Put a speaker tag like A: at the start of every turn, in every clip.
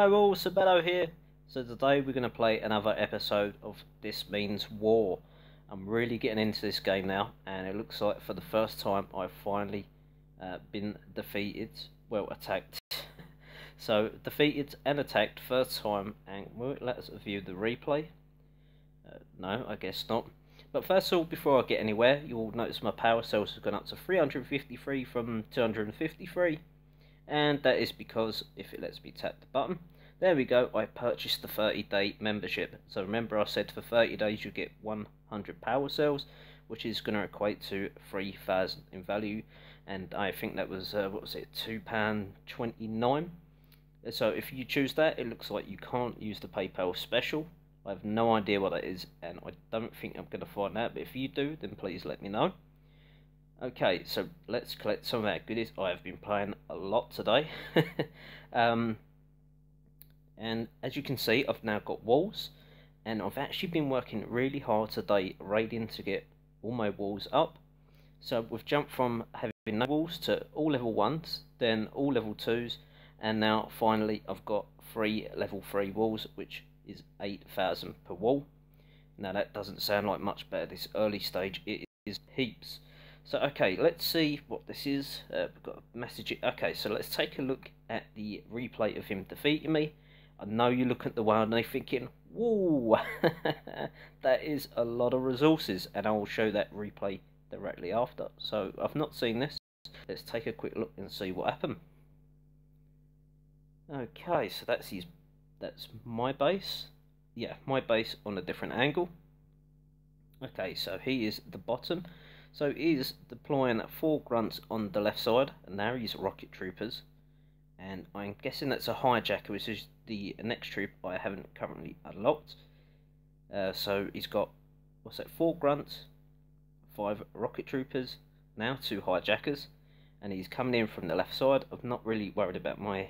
A: Hello all, Sabello here. So today we're going to play another episode of This Means War. I'm really getting into this game now, and it looks like for the first time I've finally been defeated, well, attacked. So defeated and attacked first time, and let us view the replay. No, I guess not. But first of all, before I get anywhere, you'll notice my power cells have gone up to 353 from 253. And that is because if it lets me tap the button, there we go, I purchased the 30-day membership. So remember I said for 30 days you get 100 power cells, which is going to equate to 3,000 in value, and I think that was what was it, £2.29. So if you choose that, it looks like you can't use the PayPal special. I have no idea what that is, and I don't think I'm going to find out, but if you do, then please let me know. Okay, so let's collect some of our goodies. I have been playing a lot today. And as you can see, I've now got walls. And I've actually been working really hard today, raiding to get all my walls up. So we've jumped from having no walls to all level 1s, then all level 2s. And now finally I've got 3 level 3 walls, which is 8,000 per wall. Now that doesn't sound like much better this early stage. It is heaps. So okay, let's see what this is. We've got a message. Okay, so let's take a look at the replay of him defeating me. I know you look at the one and you're thinking, whoa, that is a lot of resources, and I will show that replay directly after. So I've not seen this. Let's take a quick look and see what happened. Okay, so that's my base. Yeah, my base on a different angle. Okay, so he is at the bottom. So he's deploying 4 grunts on the left side, and now he's rocket troopers. And I'm guessing that's a hijacker, which is the next troop I haven't currently unlocked. So he's got, what's that, 4 grunts, 5 rocket troopers, now 2 hijackers. And he's coming in from the left side. I'm not really worried about my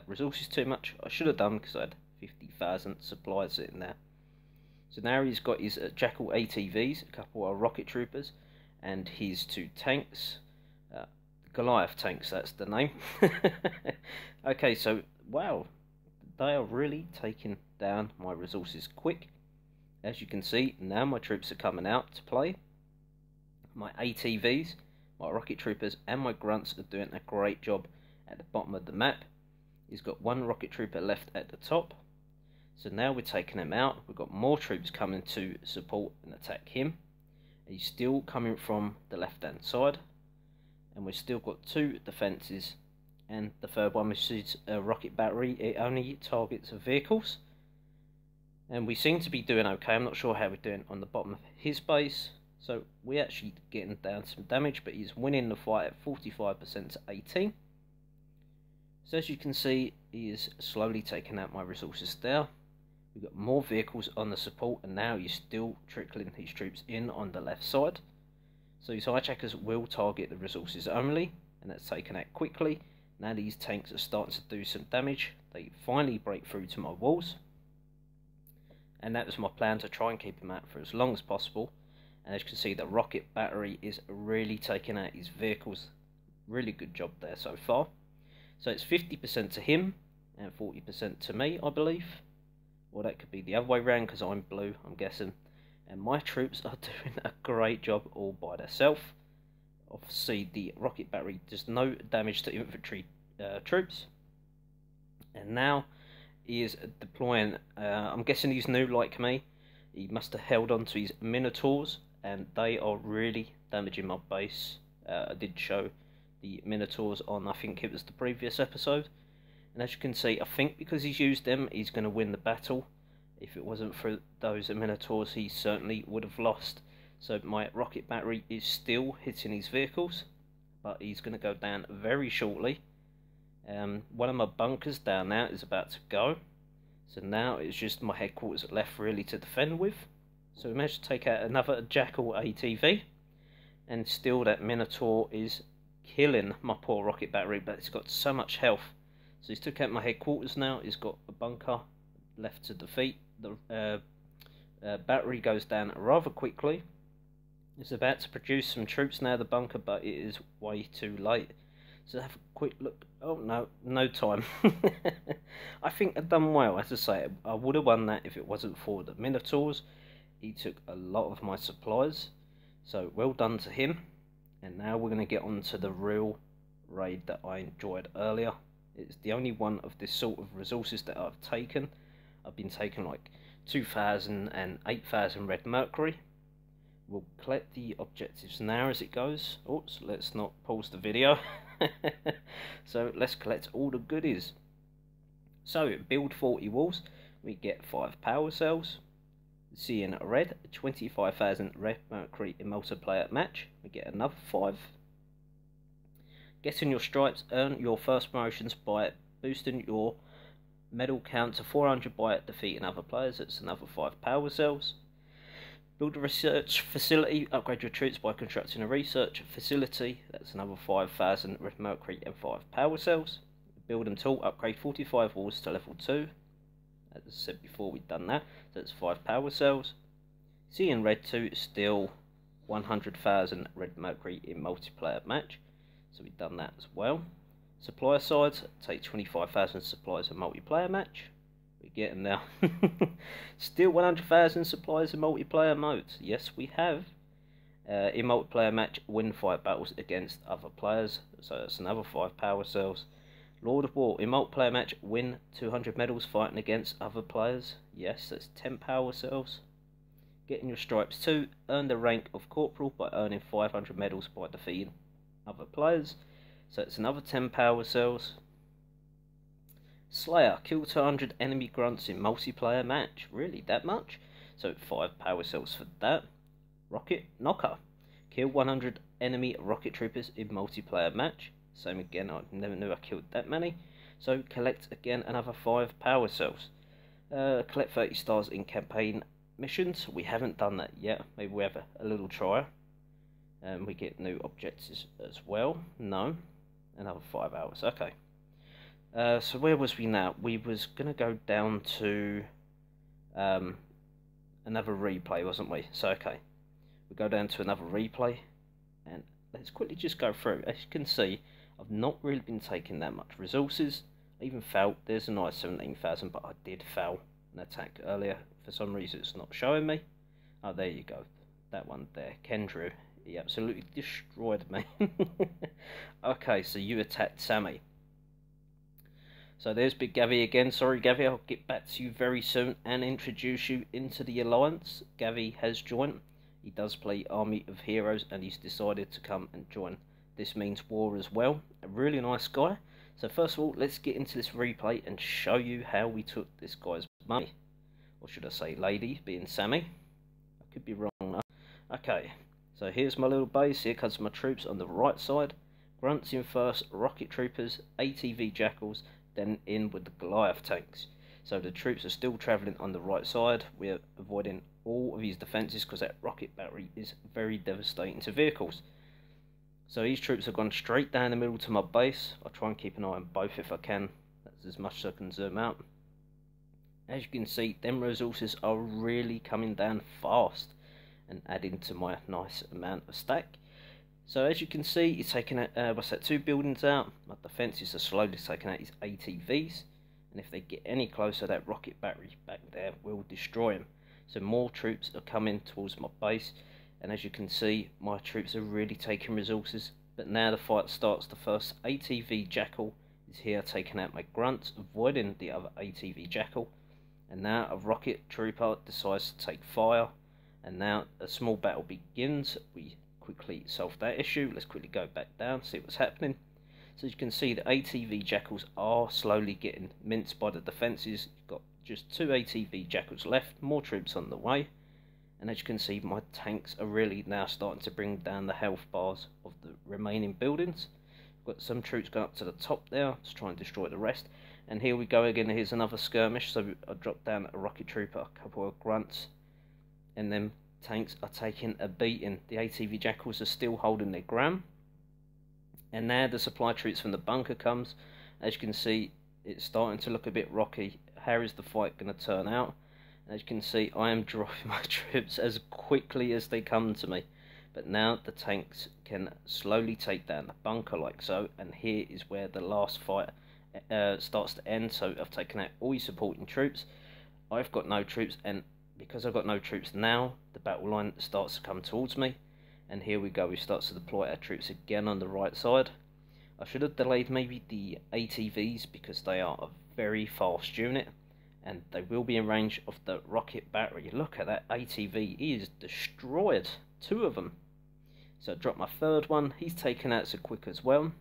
A: resources too much. I should have done, because I had 50,000 supplies in there. So now he's got his Jackal ATVs, a couple of rocket troopers, and his 2 tanks, Goliath tanks, that's the name. Okay, so wow, they are really taking down my resources quick. As you can see, now my troops are coming out to play. My ATVs, my rocket troopers, and my grunts are doing a great job at the bottom of the map. He's got 1 rocket trooper left at the top. So now we're taking him out. We've got more troops coming to support and attack him. He's still coming from the left hand side, and we've still got 2 defences, and the third one, which is a rocket battery. It only targets vehicles, and we seem to be doing okay. I'm not sure how we're doing on the bottom of his base, so we're actually getting down some damage, but he's winning the fight at 45% to 18. So as you can see, he is slowly taking out my resources there. We've got more vehicles on the support, and now he's still trickling his troops in on the left side. So these hijackers will target the resources only, and that's taken out quickly. Now these tanks are starting to do some damage. They finally break through to my walls, and that was my plan, to try and keep them out for as long as possible. And as you can see, the rocket battery is really taking out his vehicles. Really good job there so far. So it's 50% to him and 40% to me, I believe. Or that could be the other way around, because I'm blue, I'm guessing. And my troops are doing a great job all by themselves. Obviously, the rocket battery does no damage to infantry troops. And now he is deploying, I'm guessing he's new like me. He must have held on to his Minotaurs, and they are really damaging my base. I did show the Minotaurs on, I think it was the previous episode. And as you can see, I think because he's used them, he's going to win the battle. If it wasn't for those Minotaurs, he certainly would have lost. So my rocket battery is still hitting his vehicles, but he's going to go down very shortly. One of my bunkers down now is about to go. So now it's just my headquarters left really to defend with. So we managed to take out another Jackal ATV. And still that Minotaur is killing my poor rocket battery, but it's got so much health. So he's took out my headquarters now. He's got a bunker left to defeat. The battery goes down rather quickly. It's about to produce some troops now, the bunker, but it is way too late. So have a quick look. Oh no, no time. I think I've done well. As I say, I would have won that if it wasn't for the Minotaurs. He took a lot of my supplies, so well done to him. And now we're going to get on to the real raid that I enjoyed earlier. It's the only one of this sort of resources that I've taken. I've been taking like 2,000 and 8,000 red mercury. We'll collect the objectives now as it goes. Oops, let's not pause the video. So let's collect all the goodies. So build 40 walls. We get 5 power cells. Seeing red, 25,000 red mercury in multiplayer match. We get another 5. Getting your stripes, earn your first promotions by boosting your medal count to 400 by defeating other players. That's another 5 power cells. Build a research facility, upgrade your troops by constructing a research facility. That's another 5,000 red mercury and 5 power cells. Build and tool, upgrade 45 walls to level 2. As I said before, we've done that. So that's 5 power cells. Seeing red 2 is still 100,000 red mercury in multiplayer match. So we've done that as well. Supplier sides, take 25,000 supplies in multiplayer match. We're getting now. Still 100,000 supplies in multiplayer modes. Yes, we have. In multiplayer match, win 5 battles against other players. So that's another 5 power cells. Lord of War, in multiplayer match, win 200 medals fighting against other players. Yes, that's 10 power cells. Getting your stripes 2, earn the rank of corporal by earning 500 medals by defeating other players. So it's another 10 power cells. Slayer, kill 200 enemy grunts in multiplayer match. Really, that much? So 5 power cells for that. Rocket Knocker, kill 100 enemy rocket troopers in multiplayer match. Same again, I never knew I killed that many. So collect again another 5 power cells. Collect 30 stars in campaign missions. We haven't done that yet. Maybe we have a little try. We get new objectives as well. No. Another 5 hours. Okay. So where was we now? We was going to go down to another replay, wasn't we? So okay. We go down to another replay. And let's quickly just go through. As you can see, I've not really been taking that much resources. I even failed. There's a nice 17,000, but I did fail an attack earlier. For some reason, it's not showing me. Oh, there you go. That one there. Kendrew. He absolutely destroyed me. Okay, so you attacked Sammy. So there's Big Gavi again. Sorry, Gavi. I'll get back to you very soon and introduce you into the Alliance. Gavi has joined. He does play Army of Heroes, and he's decided to come and join. This means war as well. A really nice guy. So first of all, let's get into this replay and show you how we took this guy's money. Or should I say lady, being Sammy. I could be wrong though. Okay, so here's my little base. Here comes my troops on the right side. Grunts in first, rocket troopers, ATV jackals, then in with the Goliath tanks. So the troops are still travelling on the right side. We're avoiding all of his defences because that rocket battery is very devastating to vehicles. So these troops have gone straight down the middle to my base. I'll try and keep an eye on both if I can. That's as much as I can zoom out. As you can see, them resources are really coming down fast and adding to my nice amount of stack. So as you can see, it's taking what's that, 2 buildings out. My defences are slowly taking out his ATVs. And if they get any closer, that rocket battery back there will destroy him. So more troops are coming towards my base. And as you can see, my troops are really taking resources. But now the fight starts. The first ATV jackal is here taking out my grunts, avoiding the other ATV jackal. And now a rocket trooper decides to take fire. And now a small battle begins. We quickly solve that issue. Let's quickly go back down, see what's happening. So as you can see, the ATV jackals are slowly getting minced by the defences. You've got just 2 ATV jackals left, more troops on the way. And as you can see, my tanks are really now starting to bring down the health bars of the remaining buildings. Got some troops going up to the top there to try and destroy the rest. And here we go again. Here's another skirmish. So I dropped down a rocket trooper, a couple of grunts, and then tanks are taking a beating. The ATV jackals are still holding their ground. And now the supply troops from the bunker comes. As you can see, it's starting to look a bit rocky. How is the fight going to turn out? As you can see, I am dropping my troops as quickly as they come to me, But now the tanks can slowly take down the bunker like so, and here is where the last fight starts to end. So I've taken out all your supporting troops. I've got no troops, and because I've got no troops now, the battle line starts to come towards me. And here we go, we start to deploy our troops again on the right side. I should have delayed maybe the ATVs because they are a very fast unit, and they will be in range of the rocket battery. Look at that ATV, he is destroyed, 2 of them. So I dropped my 3rd one, he's taken out so quick as well.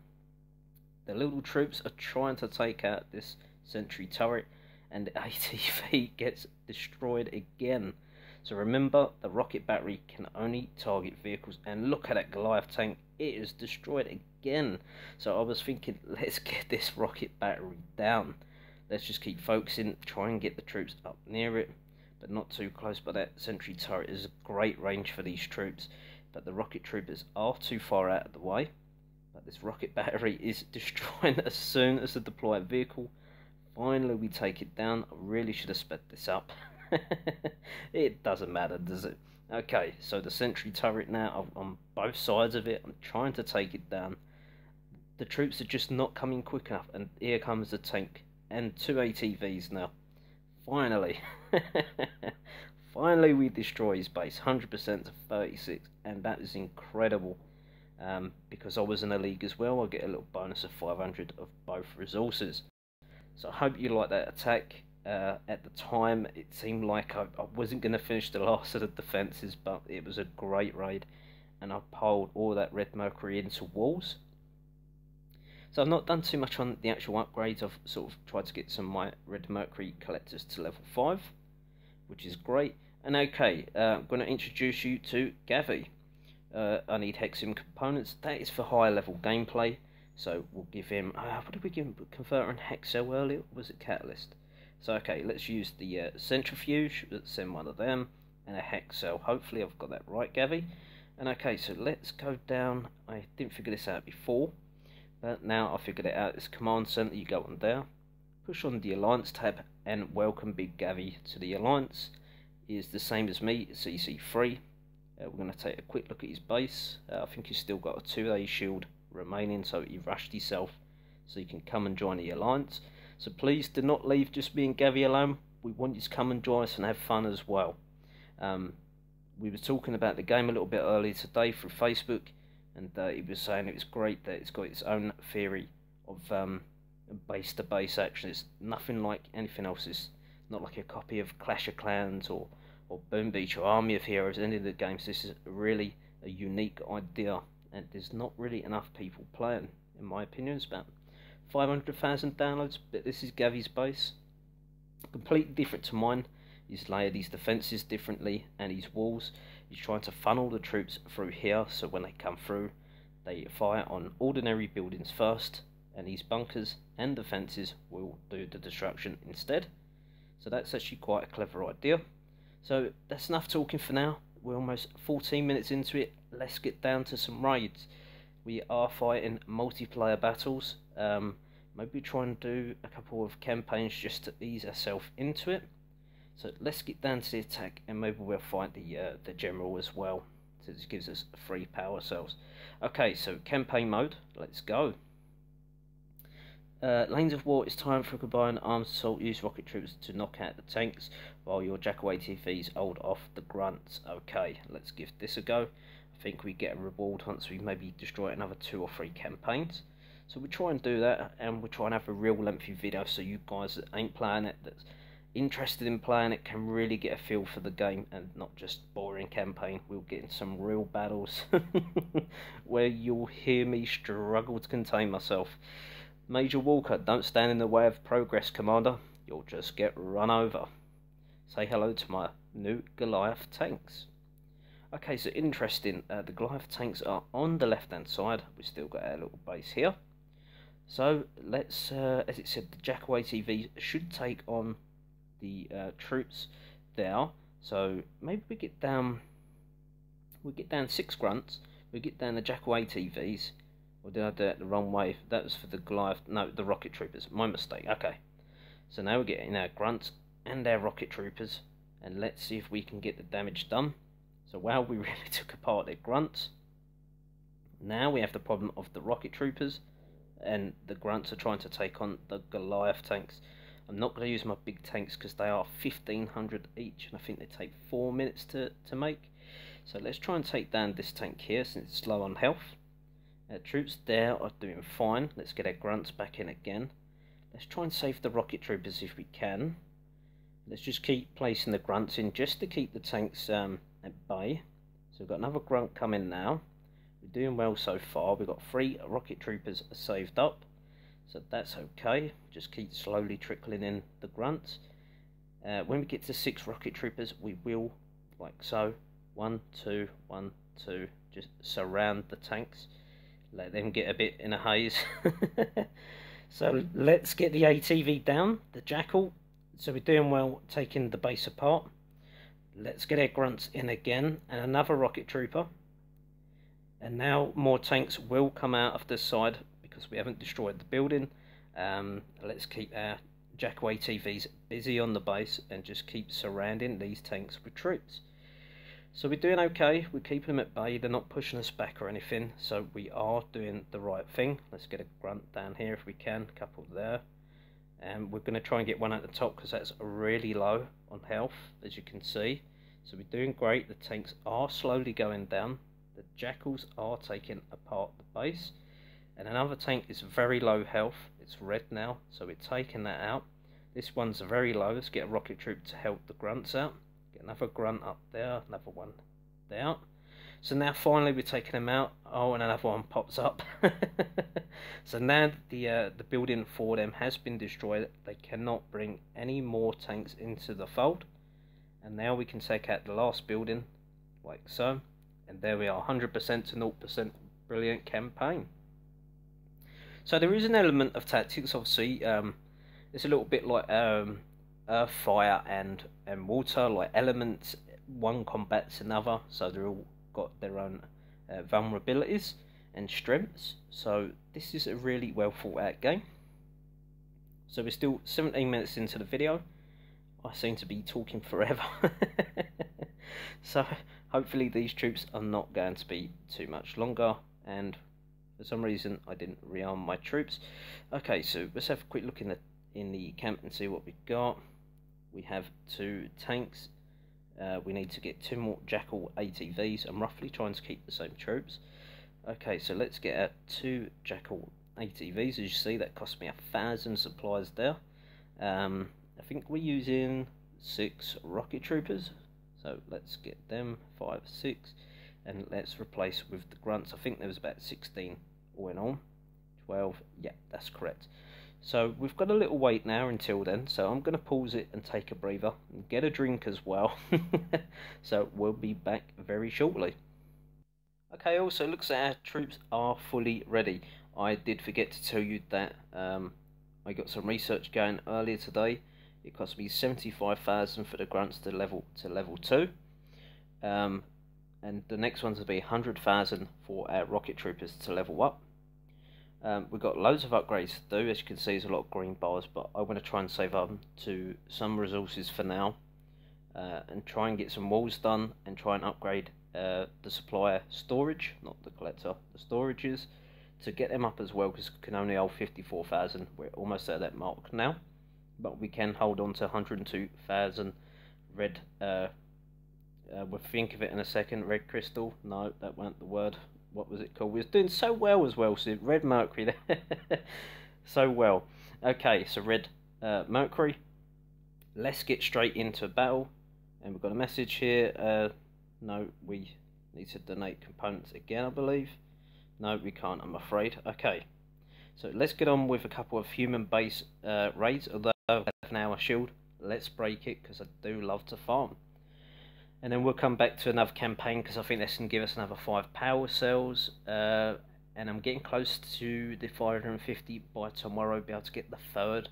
A: The little troops are trying to take out this sentry turret, and the ATV gets destroyed again. So remember, the rocket battery can only target vehicles, and look at that Goliath tank, it is destroyed again. So I was thinking, let's get this rocket battery down. Let's just keep focusing, try and get the troops up near it, but not too close. But that sentry turret is a great range for these troops, but the rocket troopers are too far out of the way. But this rocket battery is destroying as soon as the deployed vehicle. Finally we take it down. I really should have sped this up. It doesn't matter, does it? Okay, so the sentry turret now, on both sides of it, I'm trying to take it down. The troops are just not coming quick enough, and here comes the tank and 2 ATVs now. Finally. Finally we destroy his base, 100% to 36, and that is incredible. Because I was in a league as well, I get a little bonus of 500 of both resources. So I hope you like that attack. At the time it seemed like I wasn't going to finish the last of the defences, but it was a great raid, and I piled all that red mercury into walls. So I've not done too much on the actual upgrades. I've sort of tried to get some of my red mercury collectors to level 5, which is great. And okay, I'm going to introduce you to Gavi. I need Hexium components. That is for higher level gameplay, so we'll give him what did we give him? Converter and Hexcell earlier, or was it Catalyst? So okay, let's use the centrifuge, let's send one of them, and a hex cell. Hopefully I've got that right, Gavi. And okay, so let's go down. I didn't figure this out before, but now I figured it out. It's command center, you go on there, push on the alliance tab, and welcome Big Gavi to the alliance. He is the same as me, CC3. We're going to take a quick look at his base. I think he's still got a 2A shield remaining, so he rushed himself so you can come and join the alliance. So please do not leave just me and Gavi alone. We want you to come and join us and have fun as well. We were talking about the game a little bit earlier today through Facebook, and he was saying it was great that it's got its own theory of base-to-base action. It's nothing like anything else. It's not like a copy of Clash of Clans or Boom Beach or Army of Heroes, any of the games. This is really a unique idea, and there's not really enough people playing, in my opinion. It's about 500,000 downloads, but this is Gavi's base. Completely different to mine. He's layered these defences differently, and his walls. He's trying to funnel the troops through here, so when they come through, they fire on ordinary buildings first, and these bunkers and defences will do the destruction instead. So that's actually quite a clever idea. So that's enough talking for now. We're almost 14 minutes into it. Let's get down to some raids. We are fighting multiplayer battles. Maybe try and do a couple of campaigns just to ease ourselves into it. So let's get down to the attack, and maybe we'll fight the general as well, so this gives us 3 power cells. Okay, so campaign mode, let's go. Lanes of War, it's time for a combined arms assault. Use rocket troops to knock out the tanks while your Jackal ATVs hold off the grunts. Okay, let's give this a go. I think we get a reward once we maybe destroy another 2 or 3 campaigns. So we try and do that, and we try and have a real lengthy video so you guys that ain't playing it, that's interested in playing it, can really get a feel for the game and not just boring campaign. We'll get in some real battles where you'll hear me struggle to contain myself. Major Walker, don't stand in the way of progress, Commander. You'll just get run over. Say hello to my new Goliath tanks. Okay, so interesting. The Goliath tanks are on the left-hand side. We've still got our little base here. So let's, as it said, the Jackal ATV should take on the troops there. So maybe we get down 6 grunts. We get down the Jackal ATVs. Or did I do it the wrong way? That was for the Goliath. No, the rocket troopers. My mistake. Okay. So now we're getting our grunts and our rocket troopers, and let's see if we can get the damage done. So while we really took apart their grunts, now we have the problem of the rocket troopers, and the grunts are trying to take on the Goliath tanks. I'm not going to use my big tanks because they are 1500 each, and I think they take 4 minutes to make. So let's try and take down this tank here since it's low on health. Troops there are doing fine. Let's get our grunts back in again. Let's try and save the rocket troopers if we can. Let's just keep placing the grunts in just to keep the tanks at bay. So we've got another grunt coming now. We're doing well so far. We've got 3 rocket troopers saved up, so that's okay. Just keep slowly trickling in the grunts. When we get to 6 rocket troopers, we will, like so, 1, 2, 1, 2, just surround the tanks. Let them get a bit in a haze. So let's get the ATV down, the Jackal. So we're doing well taking the base apart. Let's get our grunts in again, and another rocket trooper. And now more tanks will come out of this side because we haven't destroyed the building. Let's keep our Jackal ATVs busy on the base and just keep surrounding these tanks with troops. So we're doing okay, we're keeping them at bay, they're not pushing us back or anything, so we are doing the right thing. Let's get a grunt down here if we can, a couple there. And we're going to try and get one at the top because that's really low on health, as you can see. So we're doing great, the tanks are slowly going down, the Jackals are taking apart the base. And another tank is very low health, it's red now, so we're taking that out. This one's very low, let's get a rocket troop to help the grunts out. Get another grunt up there, another one there. So now finally we're taking them out. Oh, and another one pops up. So now the building for them has been destroyed. They cannot bring any more tanks into the fold. And now we can take out the last building, like so. And there we are, 100% to 0%. Brilliant campaign. So there is an element of tactics, obviously. It's a little bit like earth, fire, and water, like elements. One combats another, so they're all got their own vulnerabilities and strengths. So this is a really well thought out game. So we're still 17 minutes into the video. I seem to be talking forever. So hopefully these troops are not going to be too much longer, and for some reason I didn't rearm my troops. Okay, so let's have a quick look in the camp and see what we got. We have 2 tanks. We need to get 2 more Jackal ATVs. I'm roughly trying to keep the same troops. Okay, so let's get our 2 Jackal ATVs. As you see, that cost me 1,000 supplies there. I think we're using 6 rocket troopers, so let's get them, 5, 6, and let's replace with the grunts. I think there was about 16 all in all. 12, yeah, that's correct. So we've got a little wait now until then, so I'm going to pause it and take a breather and get a drink as well. So we'll be back very shortly. Okay, also looks like our troops are fully ready. I did forget to tell you that I got some research going earlier today. It cost me 75,000 for the grunts to level 2, and the next ones will be 100,000 for our rocket troopers to level up. We've got loads of upgrades to do. As you can see, there's a lot of green bars, but I want to try and save up to some resources for now, and try and get some walls done and try and upgrade the supplier storage, not the collector, the storages, to get them up as well, because we can only hold 54,000. We're almost at that mark now, but we can hold on to 102,000 red. We'll think of it in a second. Red crystal. No, that weren't the word. What was it called? We was doing so well as well. So red mercury there. So well. Okay, so red mercury. Let's get straight into battle. And we've got a message here. No, we need to donate components again, I believe. No, we can't, I'm afraid. Okay, so let's get on with a couple of human base raids. Although I have now a shield, let's break it because I do love to farm. And then we'll come back to another campaign because I think this can give us another 5 power cells. And I'm getting close to the 550 by tomorrow. Be able to get the 3rd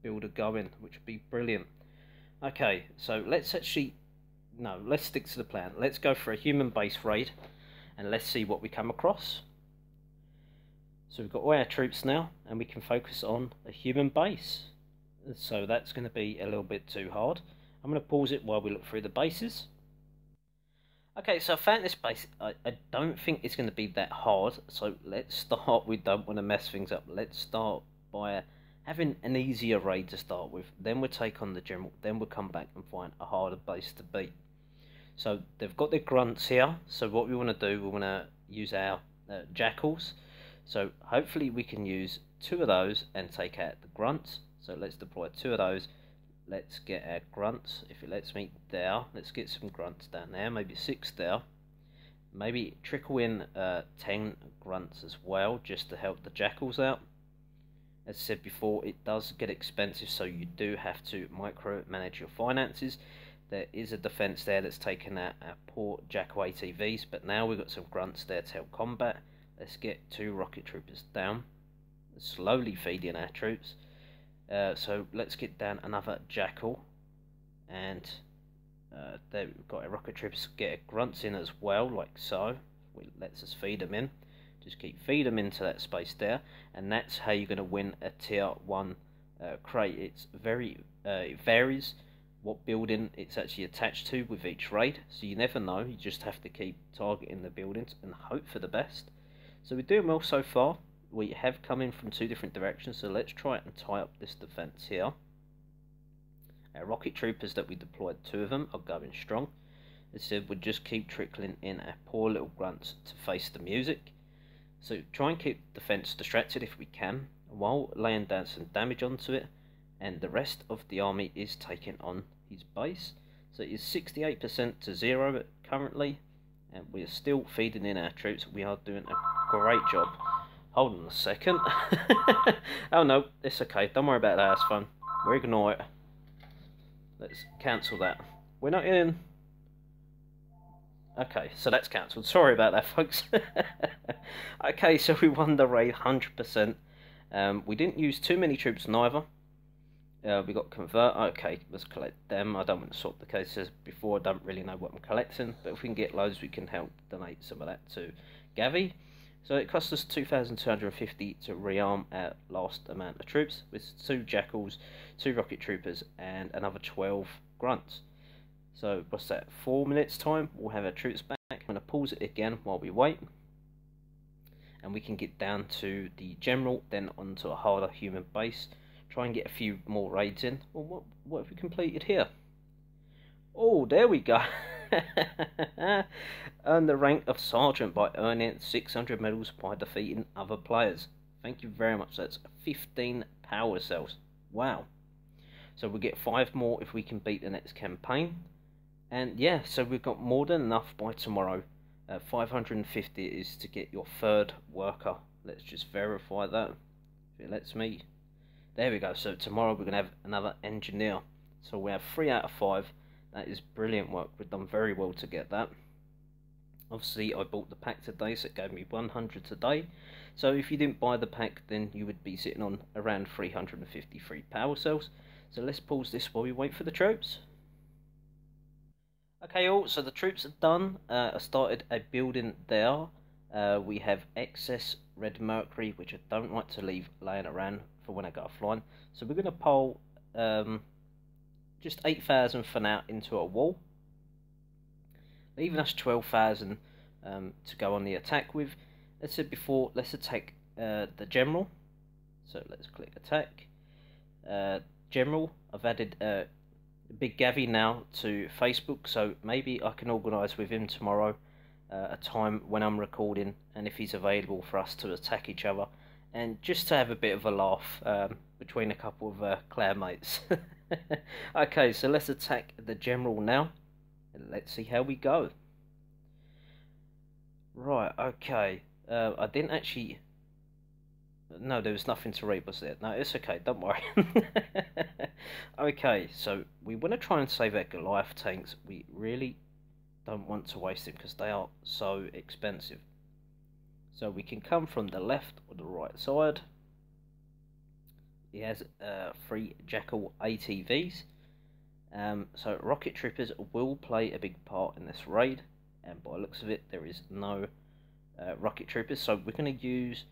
A: builder going, which would be brilliant. Okay, so let's actually, no, let's stick to the plan. Let's go for a human base raid and let's see what we come across. So we've got all our troops now and we can focus on a human base. So that's going to be a little bit too hard. I'm going to pause it while we look through the bases. Okay, so I found this base. I don't think it's going to be that hard. So let's start. We don't want to mess things up. Let's start by having an easier raid to start with. Then we'll take on the general. Then we'll come back and find a harder base to beat. So they've got their grunts here. So what we want to do, we want to use our jackals. So hopefully we can use 2 of those and take out the grunts. So let's deploy 2 of those. Let's get our grunts, if it lets me, there. Let's get some grunts down there, maybe 6 there. Maybe trickle in 10 grunts as well, just to help the jackals out. As I said before, it does get expensive, so you do have to micromanage your finances. There is a defense there that's taken out our poor jackal ATVs, but now we've got some grunts there to help combat. Let's get 2 rocket troopers down, slowly feeding our troops. So let's get down another jackal, and there we've got our rocket troopers get our grunts in as well, like so. It lets us feed them in. Just keep feed them into that space there, and that's how you're going to win a tier 1 crate. It's it varies what building it's actually attached to with each raid, so you never know. You just have to keep targeting the buildings and hope for the best. So we're doing well so far. We have come in from 2 different directions, so let's try and tie up this defense here. Our rocket troopers that we deployed, 2 of them, are going strong. As I said, we'll just keep trickling in our poor little grunts to face the music. So try and keep the defense distracted if we can, while laying down some damage onto it, and the rest of the army is taking on his base. So it's 68% to 0 currently, and we're still feeding in our troops. We are doing a great job. Hold on a second. Oh no, it's okay. Don't worry about that. It's fun. We'll ignore it. Let's cancel that. We're not in. Okay, so that's cancelled. Sorry about that, folks. Okay, so we won the raid 100%. We didn't use too many troops neither. We got convert. Okay, let's collect them. I don't want to swap the cases before. I don't really know what I'm collecting, but if we can get loads, we can help donate some of that to Gavi. So it cost us 2,250 to rearm our last amount of troops with 2 jackals, 2 rocket troopers, and another 12 grunts. So what's that? 4 minutes time, we'll have our troops back. I'm going to pause it again while we wait, and we can get down to the general, then onto a harder human base. Try and get a few more raids in. Well, what have we completed here? Oh, there we go. Earn the rank of sergeant by earning 600 medals by defeating other players. Thank you very much. That's 15 power cells. Wow. So we'll get 5 more if we can beat the next campaign. And yeah, so we've got more than enough by tomorrow. 550 is to get your 3rd worker. Let's just verify that. If it lets me. There we go. So tomorrow we're going to have another engineer. So we have 3 out of 5. That is brilliant work. We've done very well to get that. Obviously, I bought the pack today, so it gave me 100 today. So if you didn't buy the pack, then you would be sitting on around 353 power cells. So let's pause this while we wait for the troops. Okay, all. So the troops are done. I started a building there. We have excess red mercury, which I don't like to leave laying around for when I go offline. So we're going to pull just 8,000 for now into a wall, leaving us 12,000 to go on the attack with. As I said before, let's attack the general. So let's click attack. General, I've added Big Gavi now to Facebook, so maybe I can organise with him tomorrow a time when I'm recording, and if he's available for us to attack each other, and just to have a bit of a laugh between a couple of clanmates. Okay, so let's attack the general now, and let's see how we go. Right, okay, I didn't actually... No, there was nothing to read, was there? No, it's okay, don't worry. Okay, so we want to try and save our Goliath tanks. We really don't want to waste them because they are so expensive. So we can come from the left or the right side. He has 3 Jackal ATVs. So rocket troopers will play a big part in this raid, and by the looks of it, there is no rocket troopers. So we're going to use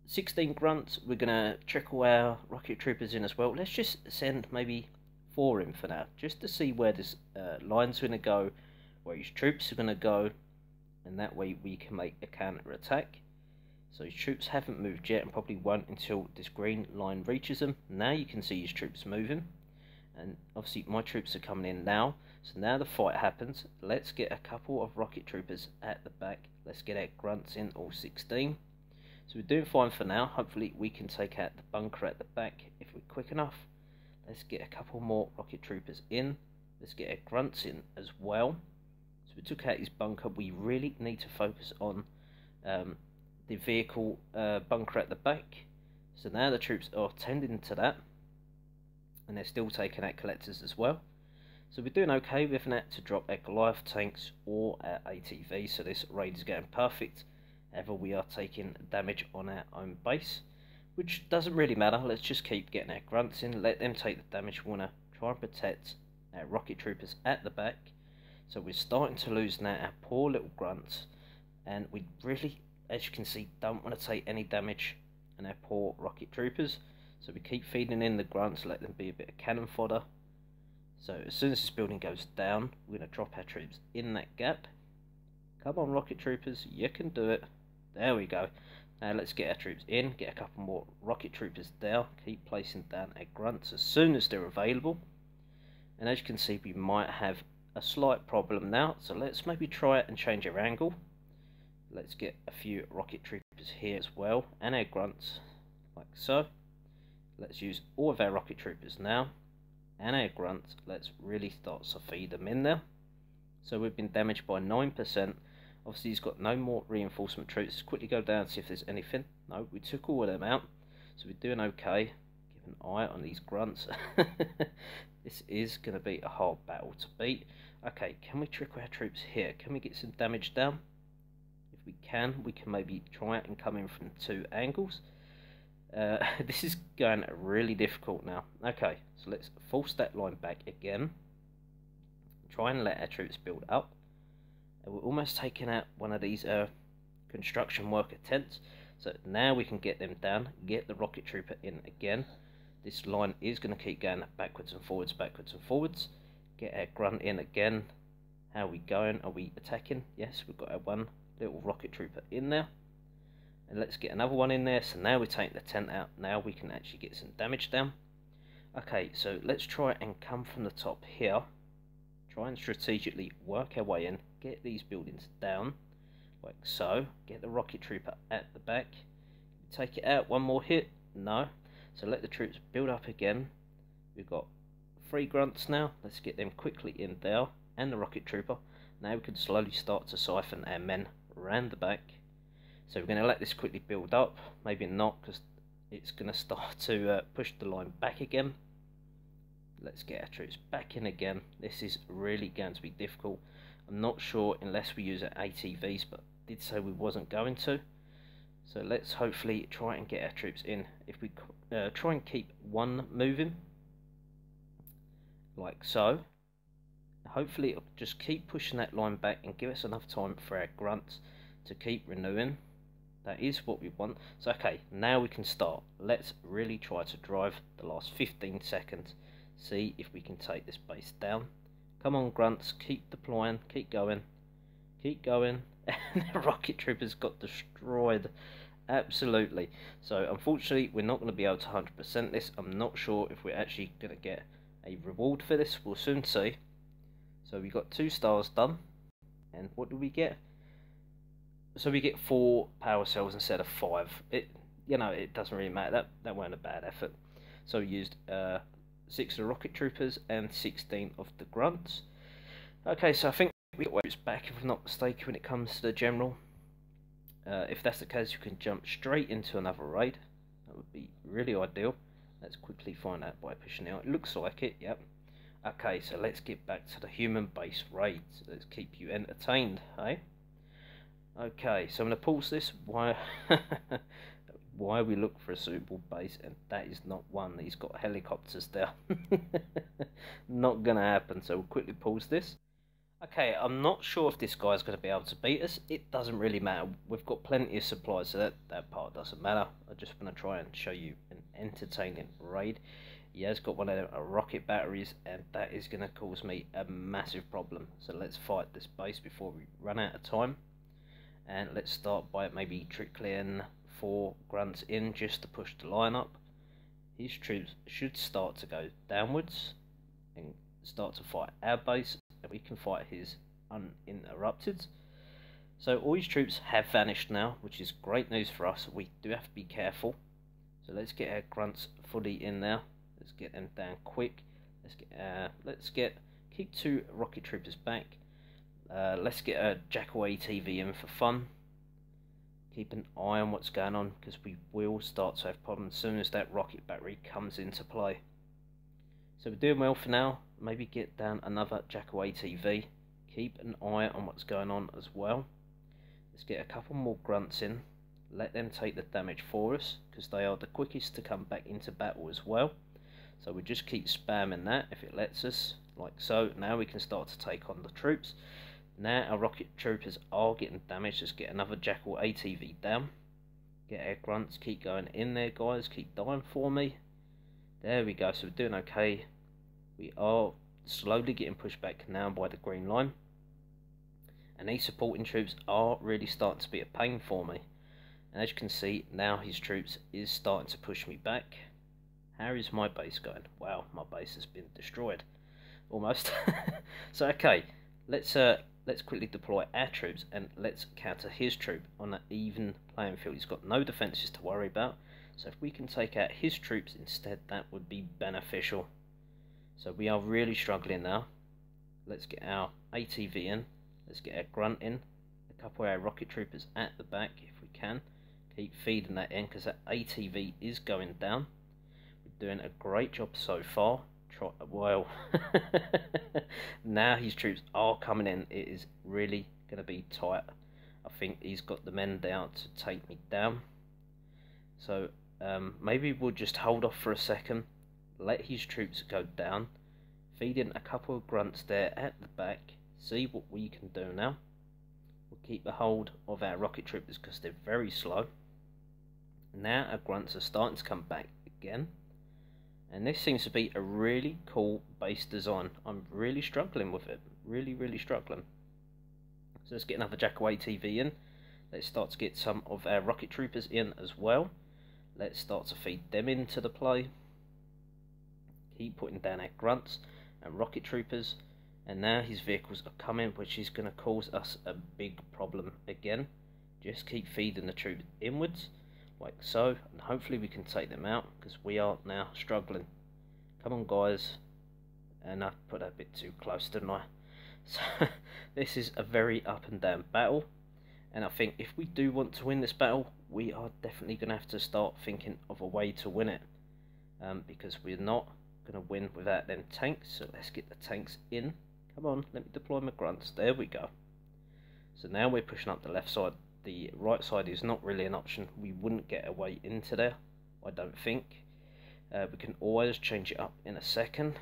A: 16 grunts. We're going to trickle our rocket troopers in as well. Let's just send maybe 4 in for now, just to see where this line's going to go where his troops are going to go, and that way we can make a counter attack. So his troops haven't moved yet and probably won't until this green line reaches them. Now you can see his troops moving, and obviously my troops are coming in now. So now the fight happens. Let's get a couple of rocket troopers at the back. Let's get our grunts in, all 16. So we're doing fine for now. Hopefully we can take out the bunker at the back if we're quick enough. Let's get a couple more rocket troopers in. Let's get our grunts in as well. So we took out his bunker. We really need to focus on the vehicle bunker at the back. So now the troops are tending to that, and they're still taking out collectors as well. So we're doing okay. We haven't had to drop our Goliath tanks or our ATV, so this raid is going perfect. However, we are taking damage on our own base, which doesn't really matter. Let's just keep getting our grunts in, let them take the damage. We want to try and protect our rocket troopers at the back. So we're starting to lose now our poor little grunts, and we really, as you can see, don't want to take any damage on our poor rocket troopers. So we keep feeding in the grunts, let them be a bit of cannon fodder. So as soon as this building goes down, we're going to drop our troops in that gap. Come on, rocket troopers, you can do it. There we go. Now let's get our troops in, get a couple more rocket troopers down, keep placing down our grunts as soon as they're available. And as you can see, we might have a slight problem now, so let's maybe try it and change our angle. Let's get a few rocket troopers here as well, and our grunts, like so. Let's use all of our rocket troopers now, and our grunts. Let's really start to feed them in there. So we've been damaged by 9%. Obviously he's got no more reinforcement troops. Let's quickly go down and see if there's anything. No, we took all of them out, so we're doing okay. Keep an eye on these grunts. This is going to be a hard battle to beat. Okay, can we trick our troops here? Can we get some damage down? If we can maybe try it and come in from 2 angles. This is going really difficult now. Okay, so let's force that line back again. Try and let our troops build up. And we're almost taking out one of these construction worker tents. So now we can get them down, get the rocket trooper in again. This line is going to keep going backwards and forwards, backwards and forwards. Get our grunt in again. How are we going? Are we attacking? Yes, we've got our one little rocket trooper in there. And let's get another one in there. So now we take the tent out. Now we can actually get some damage down. Okay, so let's try and come from the top here. Try and strategically work our way in. Get these buildings down, like so. Get the rocket trooper at the back. Take it out. One more hit. No. So let the troops build up again. We've got 3 grunts now. Let's get them quickly in there. And the rocket trooper. Now we can slowly start to siphon our men around the back. So we're going to let this quickly build up. Maybe not, because it's going to start to push the line back again. Let's get our troops back in again. This is really going to be difficult. I'm not sure unless we use our ATVs, but I did say we wasn't going to. So let's hopefully try and get our troops in. If we try and keep one moving, like so. Hopefully it'll just keep pushing that line back and give us enough time for our grunts to keep renewing. That is what we want. So okay, now we can start. Let's really try to drive the last 15 seconds. See if we can take this base down. Come on, grunts, keep deploying, keep going. Keep going. And the rocket troopers got destroyed. Absolutely. So unfortunately we're not going to be able to 100% this. I'm not sure if we're actually going to get a reward for this. We'll soon see. So we got 2 stars done. And what do we get? So we get 4 power cells instead of 5. It doesn't really matter. That weren't a bad effort. So we used 6 of the rocket troopers and 16 of the grunts. Okay, so I think we got waves back if I'm not mistaken when it comes to the general. If that's the case, you can jump straight into another raid. That would be really ideal. Let's quickly find out by pushing out. It looks like it, yep. Okay, so let's get back to the human base raids. Let's keep you entertained, hey? Okay, so I'm going to pause this while we look for a suitable base, and that is not one. He's got helicopters there. Not going to happen, so we'll quickly pause this. Okay, I'm not sure if this guy's going to be able to beat us. It doesn't really matter. We've got plenty of supplies, so that part doesn't matter. I just want to try and show you an entertaining raid. He has got one of them rocket batteries, and that is going to cause me a massive problem. So let's fight this base before we run out of time. And let's start by maybe trickling 4 grunts in just to push the line up. His troops should start to go downwards and start to fight our base, and we can fight his uninterrupted. So all his troops have vanished now, which is great news for us. We do have to be careful. So let's get our grunts fully in now. Let's get them down quick. Let's keep 2 rocket troopers back. Let's get a Jackal ATV in for fun. Keep an eye on what's going on, because we will start to have problems as soon as that rocket battery comes into play. So we're doing well for now. Maybe get down another Jackal ATV. Keep an eye on what's going on as well. Let's get a couple more grunts in. Let them take the damage for us, because they are the quickest to come back into battle as well. So we just keep spamming that if it lets us, like so. Now we can start to take on the troops. Now our rocket troopers are getting damaged. Let's get another Jackal ATV down. Get our grunts, keep going in there, guys. Keep dying for me. There we go. So we're doing okay. We are slowly getting pushed back now by the green line. And these supporting troops are really starting to be a pain for me. And as you can see, now his troops is starting to push me back. How is my base going? Wow, my base has been destroyed. Almost. So okay, let's quickly deploy our troops and let's counter his troop on an even playing field. He's got no defences to worry about. So if we can take out his troops instead, that would be beneficial. So we are really struggling now. Let's get our ATV in. Let's get our grunt in. A couple of our rocket troopers at the back if we can. Keep feeding that in, because that ATV is going down. We're doing a great job so far. Well, now his troops are coming in. It is really going to be tight. I think he's got the men down to take me down. So maybe we'll just hold off for a second. Let his troops go down. Feed in a couple of grunts there at the back. See what we can do now. We'll keep a hold of our rocket troopers because they're very slow. Now our grunts are starting to come back again. And this seems to be a really cool base design. I'm really struggling with it. Really struggling. So let's get another Jackal ATV in. Let's start to get some of our rocket troopers in as well. Let's start to feed them into the play. Keep putting down our grunts and rocket troopers. And now his vehicles are coming, which is going to cause us a big problem again. Just keep feeding the troops inwards, like so, and hopefully we can take them out, because we are now struggling. Come on, guys. And I put that a bit too close, didn't I? So this is a very up and down battle, and I think if we do want to win this battle, we are definitely going to have to start thinking of a way to win it, because we're not going to win without them tanks. So let's get the tanks in. Come on, let me deploy my grunts. There we go. So now we're pushing up the left side. The right side is not really an option. We wouldn't get away into there, I don't think. We can always change it up in a second.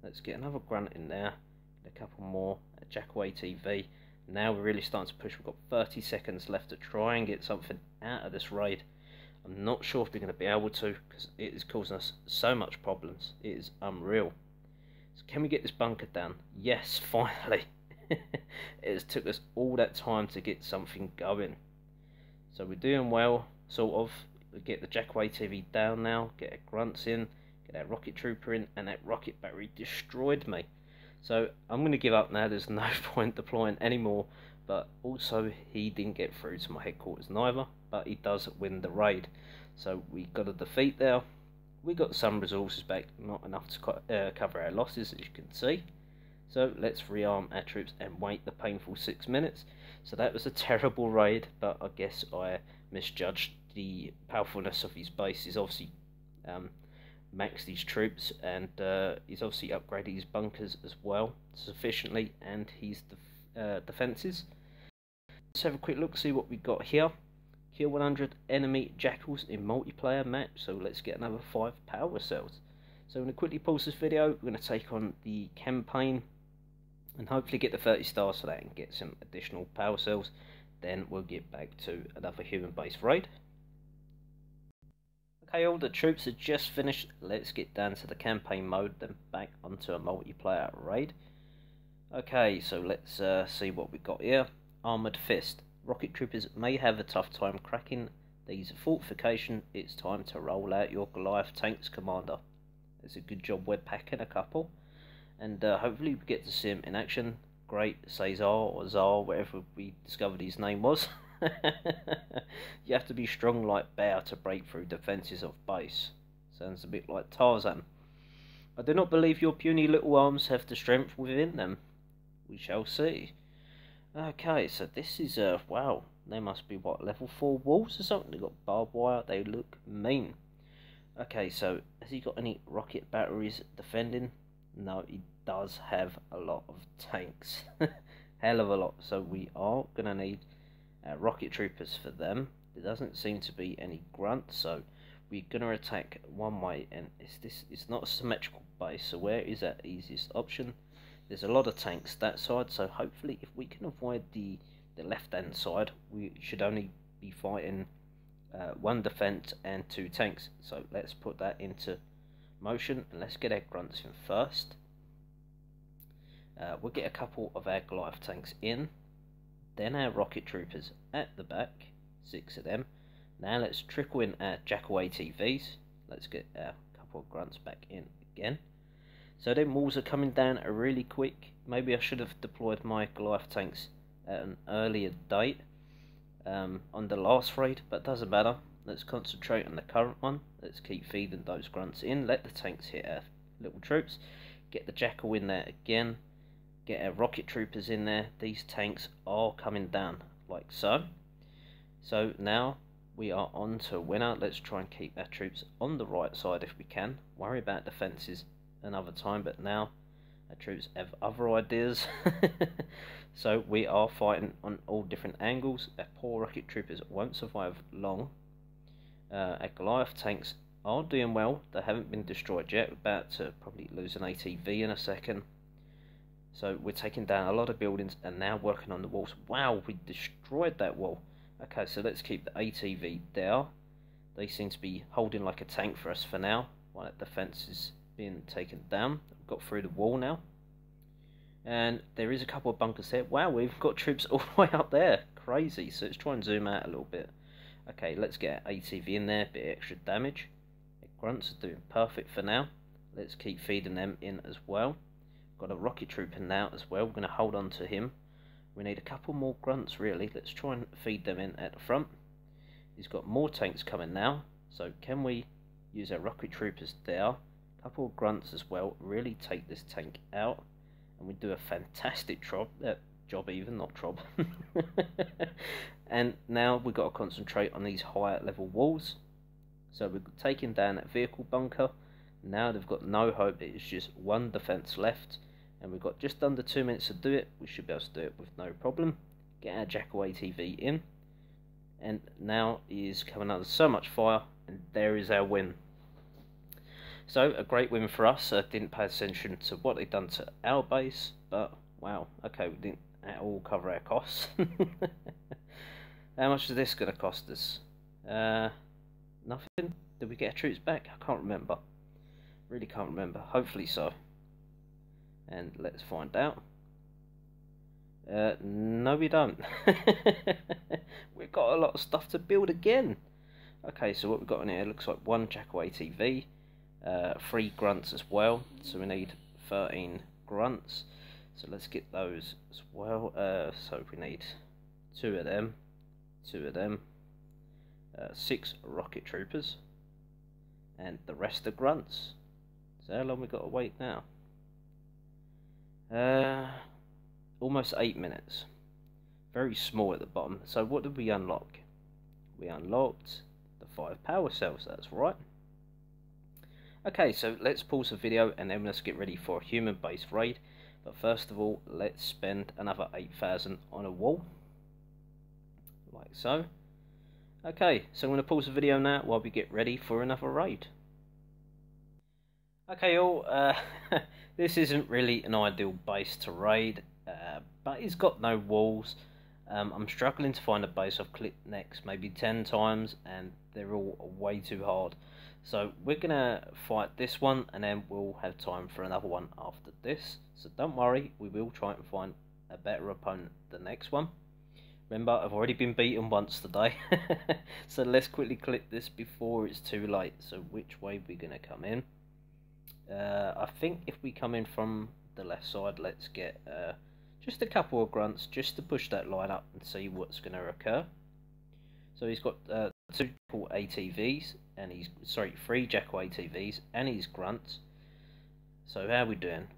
A: Let's get another grunt in there. Get a couple more. A Jackal ATV. Now we're really starting to push. We've got 30 seconds left to try and get something out of this raid. I'm not sure if we're going to be able to, because it is causing us so much problems. It is unreal. So can we get this bunker down? Yes, finally. It took us all that time to get something going. So we're doing well, sort of. We get the Jackal ATV down now, get our grunts in, get our rocket trooper in, and that rocket battery destroyed me. So I'm going to give up now. There's no point deploying anymore. But also he didn't get through to my headquarters neither, but he does win the raid. So we got a defeat there. We got some resources back, not enough to cover our losses, as you can see. So let's rearm our troops and wait the painful 6 minutes. So that was a terrible raid, but I guess I misjudged the powerfulness of his base. He's obviously maxed his troops, and he's obviously upgraded his bunkers as well sufficiently, and his defences. Let's have a quick look, see what we got here. Kill 100 enemy jackals in multiplayer match. So let's get another 5 power cells. So I'm going to quickly pause this video. We're going to take on the campaign and hopefully get the 30 stars for that and get some additional power cells. Then we'll get back to another human based raid. Okay, all the troops are just finished. Let's get down to the campaign mode, then back onto a multiplayer raid. Okay, so let's see what we got here. Armoured Fist. Rocket troopers may have a tough time cracking these fortifications. It's time to roll out your Goliath tanks, Commander. It's a good job we're packing a couple, and hopefully we get to see him in action. Great Caesar or Tsar, whatever we discovered his name was. You have to be strong like bear to break through defences of base. Sounds a bit like Tarzan. I do not believe your puny little arms have the strength within them. We shall see. Okay, so this is wow, they must be what, level 4 walls or something? They've got barbed wire, they look mean. Okay, so has he got any rocket batteries defending? No, he does have a lot of tanks. Hell of a lot. So we are gonna need rocket troopers for them. There doesn't seem to be any grunts, so we're gonna attack one way, and it's not a symmetrical base, so where is that easiest option? There's a lot of tanks that side, so hopefully if we can avoid the left hand side, we should only be fighting one defense and 2 tanks. So let's put that into motion, and let's get our grunts in first. We'll get a couple of our Goliath tanks in, then our rocket troopers at the back, 6 of them. Now let's trickle in our Jackal ATVs. Let's get a couple of grunts back in again. So them walls are coming down really quick. Maybe I should have deployed my Goliath tanks at an earlier date on the last raid, but doesn't matter. Let's concentrate on the current one. Let's keep feeding those grunts in. Let the tanks hit our little troops. Get the Jackal in there again. Get our rocket troopers in there. These tanks are coming down like so. So now we are on to a winner. Let's try and keep our troops on the right side if we can. Worry about defences another time, but now our troops have other ideas. So we are fighting on all different angles. Our poor rocket troopers won't survive long. Our Goliath tanks are doing well. They haven't been destroyed yet. We're about to probably lose an ATV in a second. So we're taking down a lot of buildings and now working on the walls. Wow, we destroyed that wall. Okay, so let's keep the ATV there. They seem to be holding like a tank for us for now, while that defense is being taken down. We've got through the wall now. And there is a couple of bunkers there. Wow, we've got troops all the way up there. Crazy. So let's try and zoom out a little bit. Okay, let's get our ATV in there. Bit of extra damage. The grunts are doing perfect for now. Let's keep feeding them in as well. Got a rocket trooper now as well. We're going to hold on to him. We need a couple more grunts really. Let's try and feed them in at the front. He's got more tanks coming now. So can we use our rocket troopers there? A couple of grunts as well. Really take this tank out. And we do a fantastic job even, not trob. And now we've got to concentrate on these higher level walls. So we're taking down that vehicle bunker. Now they've got no hope. It's just one defense left. And we've got just under 2 minutes to do it. We should be able to do it with no problem. Get our Jackal ATV in. And now is coming under so much fire. And there is our win. So, a great win for us. Didn't pay attention to what they'd done to our base. But, wow. Okay, we didn't at all cover our costs. How much is this going to cost us? Nothing? Did we get our troops back? I can't remember. Really can't remember. Hopefully so. And let's find out. No we don't. We've got a lot of stuff to build again. Okay, so what we've got in here looks like 1 Jackal ATV, 3 grunts as well. So we need 13 grunts. So let's get those as well. So we need 2 of them, 2 of them, 6 rocket troopers, and the rest are grunts. So how long we got to wait now? Almost 8 minutes. Very small at the bottom. So what did we unlock? We unlocked the 5 power cells, that's right. Okay, so let's pause the video and then let's get ready for a human base raid. But first of all, let's spend another 8,000 on a wall. Like so. Okay, so I'm going to pause the video now while we get ready for another raid. Okay all, this isn't really an ideal base to raid, but it's got no walls. I'm struggling to find a base. I've clicked next maybe 10 times and they're all way too hard. So we're gonna fight this one, and then we'll have time for another one after this. So don't worry, we will try and find a better opponent the next one. Remember, I've already been beaten once today. So let's quickly click this before it's too late. So which way we're gonna come in? I think if we come in from the left side, let's get just a couple of grunts just to push that line up and see what's going to occur. So he's got two ATVs, and he's three Jackal ATVs, and he's grunts. So how are we doing?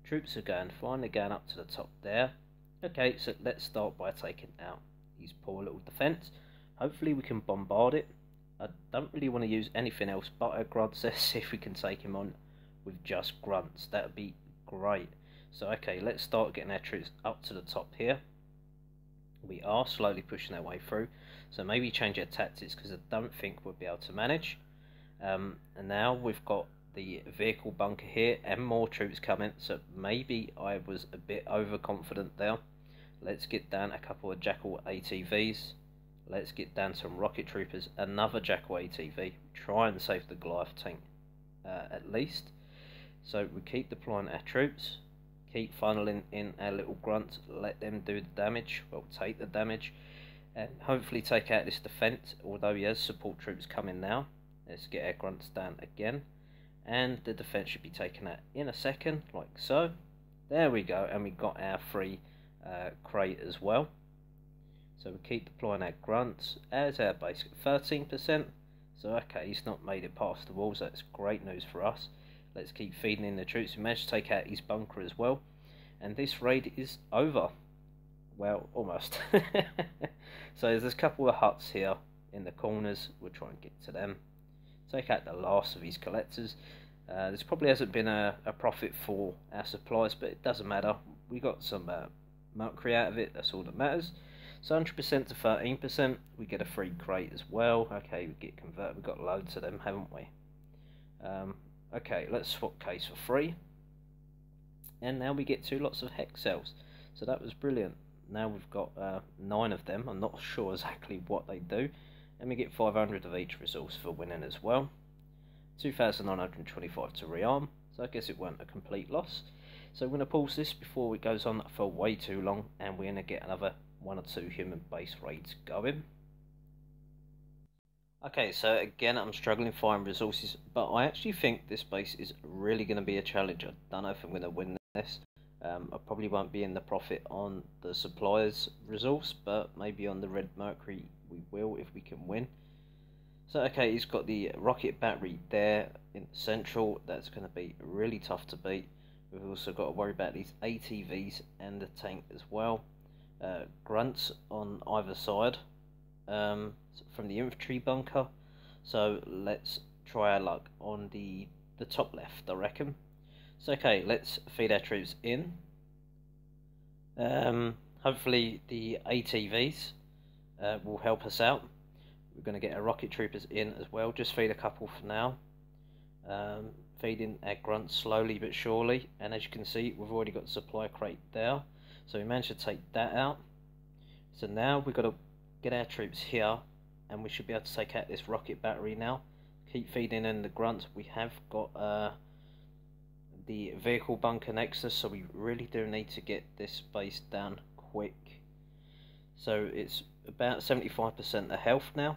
A: Troops are going fine, they're going up to the top there. Okay, so let's start by taking out his poor little defence. Hopefully we can bombard it. I don't really want to use anything else but a grunt. Let's see if we can take him on with just grunts. That would be great. So okay, let's start getting our troops up to the top here. We are slowly pushing our way through, so maybe change our tactics, because I don't think we'll be able to manage. And now we've got the vehicle bunker here and more troops coming, so maybe I was a bit overconfident there. Let's get down a couple of Jackal ATVs. Let's get down some rocket troopers, another Jackal ATV. Try and save the Goliath tank at least. So we keep deploying our troops, keep funneling in our little grunts, let them do the damage, well, take the damage, and hopefully take out this defence, although he has support troops coming now. Let's get our grunts down again, and the defence should be taken out in a second, like so. There we go, and we got our free crate as well. So we keep deploying our grunts as our base at 13%. So okay, he's not made it past the walls, that's great news for us. Let's keep feeding in the troops. We managed to take out his bunker as well. And this raid is over. Well, almost. So there's a couple of huts here in the corners. We'll try and get to them. Take out the last of his collectors. This probably hasn't been a profit for our supplies, but it doesn't matter. We got some mercury out of it, that's all that matters. So 100% to 13%, we get a free crate as well. Okay, we get converted, we've got loads of them, haven't we? Okay, let's swap case for free. And now we get 2 lots of hex cells. So that was brilliant. Now we've got 9 of them, I'm not sure exactly what they do. And we get 500 of each resource for winning as well. 2,925 to rearm, so I guess it weren't a complete loss. So we're going to pause this before it goes on for way too long, and we're going to get another 1 or 2 human base raids going. Okay, so again I'm struggling to find resources, but I actually think this base is really going to be a challenge. I don't know if I'm going to win this. I probably won't be in the profit on the suppliers resource, but maybe on the red mercury we will if we can win. So okay, he's got the rocket battery there in central. That's going to be really tough to beat. We've also got to worry about these ATVs and the tank as well. Grunts on either side from the infantry bunker. So let's try our luck on the top left, I reckon. So okay, let's feed our troops in. Hopefully the ATVs will help us out. We're going to get our rocket troopers in as well. Just feed a couple for now. Feeding our grunts slowly but surely. And as you can see, we've already got the supply crate there. So we managed to take that out. So now we've got to get our troops here, and we should be able to take out this rocket battery now. Keep feeding in the grunts. We have got the vehicle bunker next to us, so we really do need to get this base down quick. So it's about 75% of health now.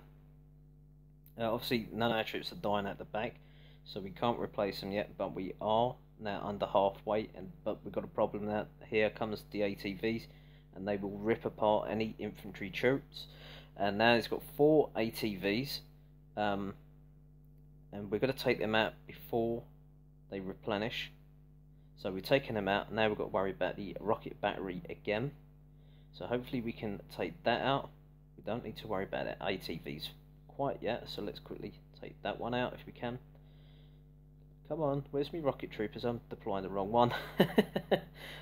A: Obviously none of our troops are dying at the back, so we can't replace them yet, but we are now under halfway. But we've got a problem now. Here comes the ATVs, and they will rip apart any infantry troops. And now it's got 4 ATVs, and we're going to take them out before they replenish. So we're taking them out. Now we've got to worry about the rocket battery again. So hopefully we can take that out. We don't need to worry about the ATVs quite yet, so let's quickly take that one out if we can. Come on, where's my rocket troopers? I'm deploying the wrong one.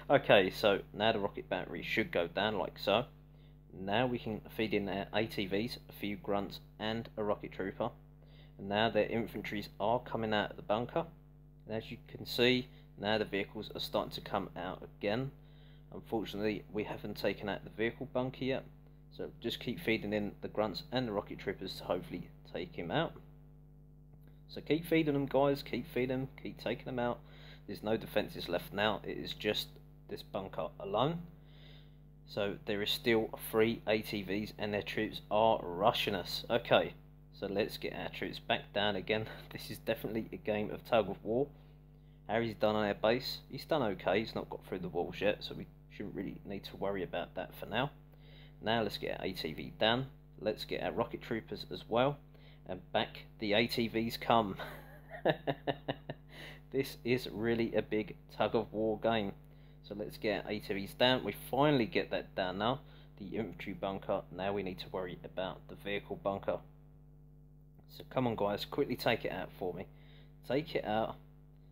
A: Okay, so now the rocket battery should go down like so. Now we can feed in our ATVs, a few grunts and a rocket trooper. And now their infantries are coming out of the bunker. And as you can see, now the vehicles are starting to come out again. Unfortunately, we haven't taken out the vehicle bunker yet. So just keep feeding in the grunts and the rocket troopers to hopefully take him out. So keep feeding them, guys, keep feeding them, keep taking them out. There's no defences left now, it is just this bunker alone. So there is still 3 ATVs and their troops are rushing us. Okay, so let's get our troops back down again. This is definitely a game of tug of war. Harry's done on our base. He's done okay, he's not got through the walls yet, so we shouldn't really need to worry about that for now. Now let's get our ATV down. Let's get our rocket troopers as well. And back the ATVs come. This is really a big tug of war game. So let's get our ATVs down. We finally get that down now. The infantry bunker. Now we need to worry about the vehicle bunker. So come on, guys, quickly take it out for me. Take it out.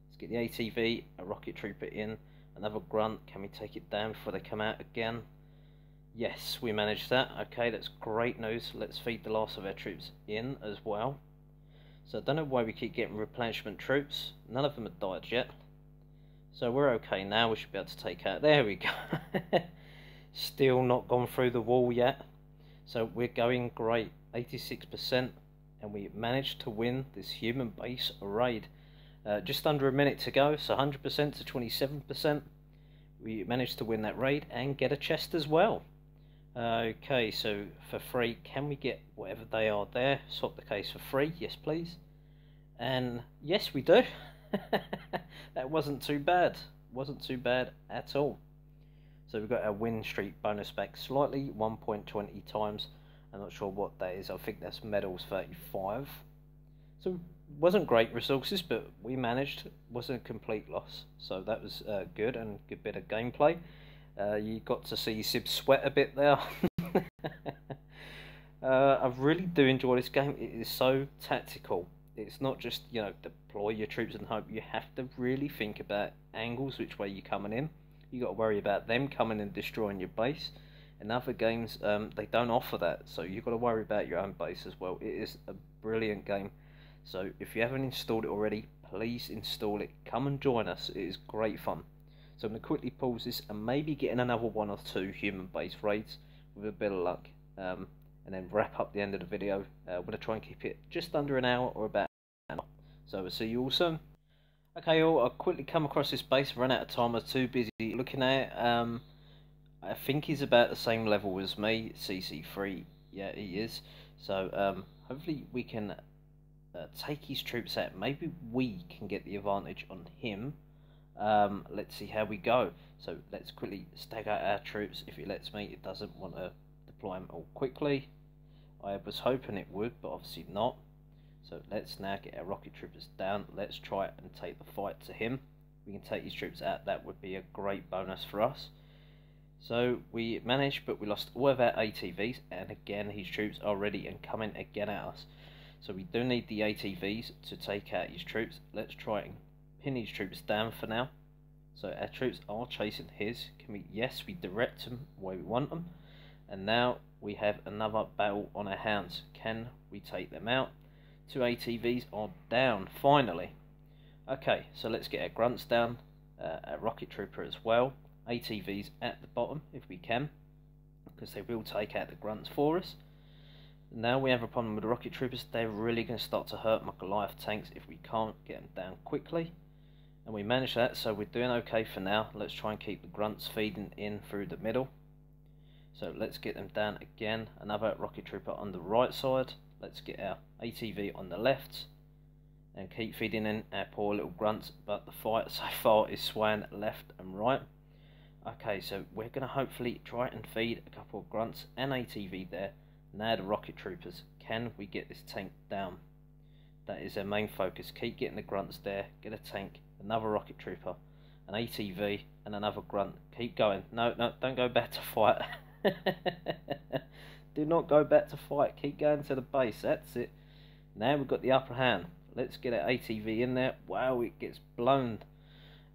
A: Let's get the ATV, a rocket trooper in, another grunt. Can we take it down before they come out again? Yes, we managed that. Okay, that's great news. Let's feed the last of our troops in as well. So I don't know why we keep getting replenishment troops. None of them have died yet. So we're okay now. We should be able to take out... There we go. Still not gone through the wall yet. So we're going great. 86%. And we managed to win this human base raid. Just under a minute to go. So 100% to 27%. We managed to win that raid and get a chest as well. Okay, so for free, can we get whatever they are there? Swap the case for free, yes please. And yes, we do. That wasn't too bad. Wasn't too bad at all. So we've got our win streak bonus back slightly, 1.20 times. I'm not sure what that is. I think that's medals 35. So wasn't great resources, but we managed. Wasn't a complete loss. So that was good and a good bit of gameplay. You got to see Sib sweat a bit there. I really do enjoy this game. It is so tactical. It's not just, you know, deploy your troops and hope. You have to really think about angles, which way you're coming in. You got to worry about them coming and destroying your base. In other games, they don't offer that, so you've got to worry about your own base as well. It is a brilliant game. So if you haven't installed it already, please install it. Come and join us. It is great fun. So I'm going to quickly pause this and maybe get in another 1 or 2 human base raids with a bit of luck. And then wrap up the end of the video. I'm going to try and keep it just under an hour or about an hour. So I'll see you all soon. Okay, all, I'll quickly come across this base. Run out of time. I was too busy looking at it. I think he's about the same level as me. CC3. Yeah, he is. So hopefully we can take his troops out. Maybe we can get the advantage on him. Let's see how we go. So let's quickly stagger our troops. If it lets me, it doesn't want to deploy them all quickly. I was hoping it would, but obviously not. So let's now get our rocket troopers down. Let's try and take the fight to him. We can take his troops out. That would be a great bonus for us. So we managed, but we lost all of our ATVs, and again his troops are ready and coming again at us. So we do need the ATVs to take out his troops. Let's try and pin his troops down for now. So our troops are chasing his. Can we? Yes, we direct them where we want them. And now we have another battle on our hands. Can we take them out? 2 ATVs are down, finally. Okay, so let's get our grunts down, our rocket trooper as well. ATVs at the bottom if we can, because they will take out the grunts for us. Now we have a problem with the rocket troopers. They're really going to start to hurt my Goliath tanks if we can't get them down quickly. And we managed that, so we're doing okay for now. Let's try and keep the grunts feeding in through the middle. So let's get them down again. Another rocket trooper on the right side. Let's get our ATV on the left and keep feeding in our poor little grunts, but the fight so far is swaying left and right. Okay, so we're going to hopefully try and feed a couple of grunts and ATV there. Now the rocket troopers, can we get this tank down? That is our main focus. Keep getting the grunts there, get a tank, another rocket trooper, an ATV and another grunt. Keep going. No, don't go back to fight. Do not go back to fight. Keep going to the base. That's it. Now we've got the upper hand. Let's get our ATV in there. Wow, it gets blown.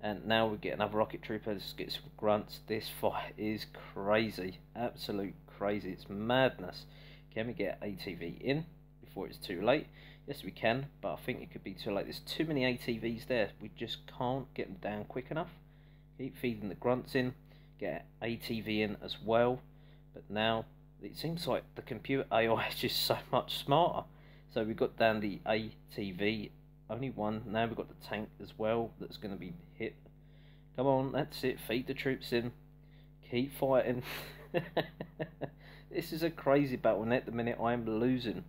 A: And now we get another rocket trooper. Let's get some grunts. This fight is crazy. Absolute crazy. It's madness. Can we get ATV in before it's too late? Yes, we can, but I think it could be too late. There's too many ATVs there. We just can't get them down quick enough. Keep feeding the grunts in. Get ATV in as well. But now it seems like the computer AI is just so much smarter. So we've got down the ATV only one. Now we've got the tank as well that's going to be hit. Come on, that's it. Feed the troops in. Keep fighting. This is a crazy battle, and at the minute I am losing.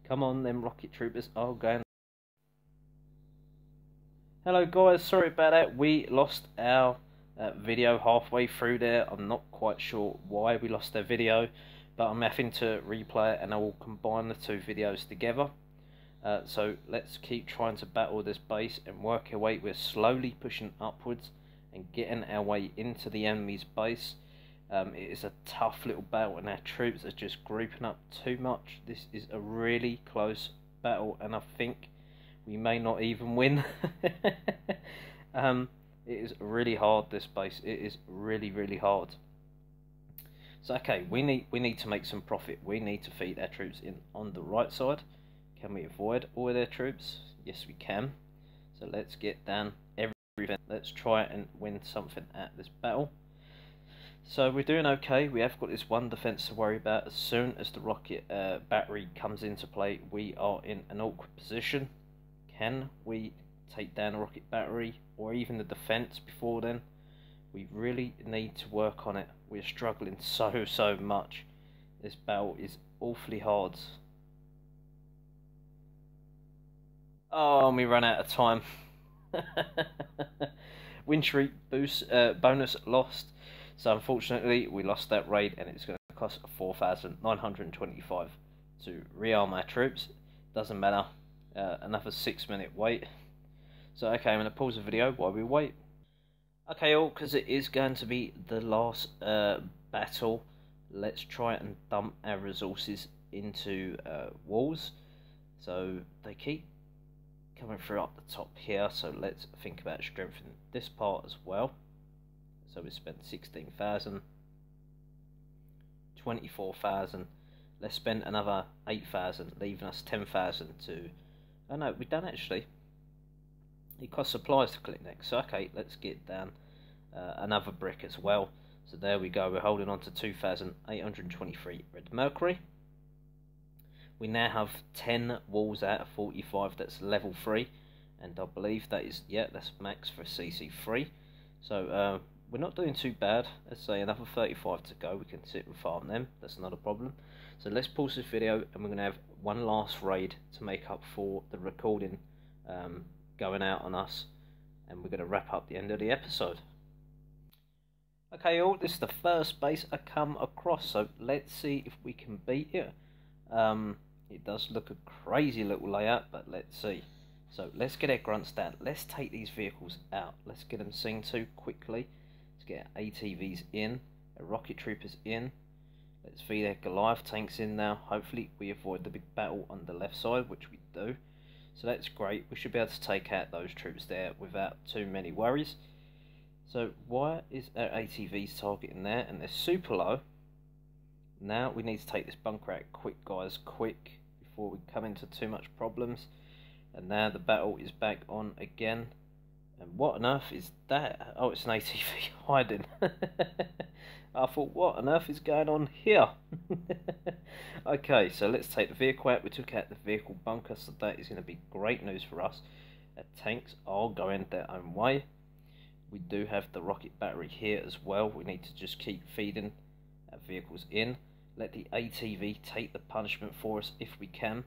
A: Come on, them rocket troopers are going. Hello guys, sorry about that. We lost our video halfway through there. I'm not quite sure why we lost our video, but I'm having to replay it and I will combine the two videos together. So let's keep trying to battle this base and work our way. We're slowly pushing upwards and getting our way into the enemy's base. It is a tough little battle and our troops are just grouping up too much. This is a really close battle and I think we may not even win. It is really hard, this base. It is really hard. So okay, we need to make some profit. We need to feed our troops in on the right side. Can we avoid all of their troops? Yes, we can. So let's get down everything. Let's try and win something at this battle. So we're doing okay. We have got this one defense to worry about. As soon as the rocket battery comes into play, we are in an awkward position. Can we take down a rocket battery or even the defense before then? We really need to work on it. We're struggling so much. This battle is awfully hard. Oh, and we run out of time. Win streak boost bonus lost. So unfortunately we lost that raid and it's going to cost 4,925 to rearm our troops. Doesn't matter. Another 6-minute wait. So okay, I'm going to pause the video while we wait. Okay all, because it is going to be the last battle, let's try and dump our resources into walls. So they keep coming through up the top here, so let's think about strengthening this part as well. So we spent 16,000, 24,000. Let's spend another 8,000, leaving us 10,000 to. Oh no, we don't actually. It costs supplies to click next. So okay, let's get down another brick as well. So there we go. We're holding on to 2,823 red mercury. We now have 10 walls out of 45. That's level 3, and I believe that is that's max for CC3. So we're not doing too bad. Let's say another 35 to go. We can sit and farm them. That's not a problem. So let's pause this video and we're going to have one last raid to make up for the recording going out on us, and we're going to wrap up the end of the episode. Okay all, this is the first base I come across, so let's see if we can beat it. It does look a crazy little layout, but let's see. So let's get our grunts down. Let's take these vehicles out. Let's get them seen to quickly. Let's get our ATVs in, our rocket troopers in. Let's feed our Goliath tanks in now. Hopefully we avoid the big battle on the left side, which we do. So that's great. We should be able to take out those troops there without too many worries. So why is our ATVs targeting there? And they're super low. Now we need to take this bunker out quick, guys, quick, before we come into too much problems. And now the battle is back on again. And what on earth is that? Oh, it's an ATV hiding. I thought, what on earth is going on here? Okay, so let's take the vehicle out. We took out the vehicle bunker, so that is going to be great news for us. Our tanks are going their own way. We do have the rocket battery here as well. We need to just keep feeding our vehicles in. Let the ATV take the punishment for us if we can.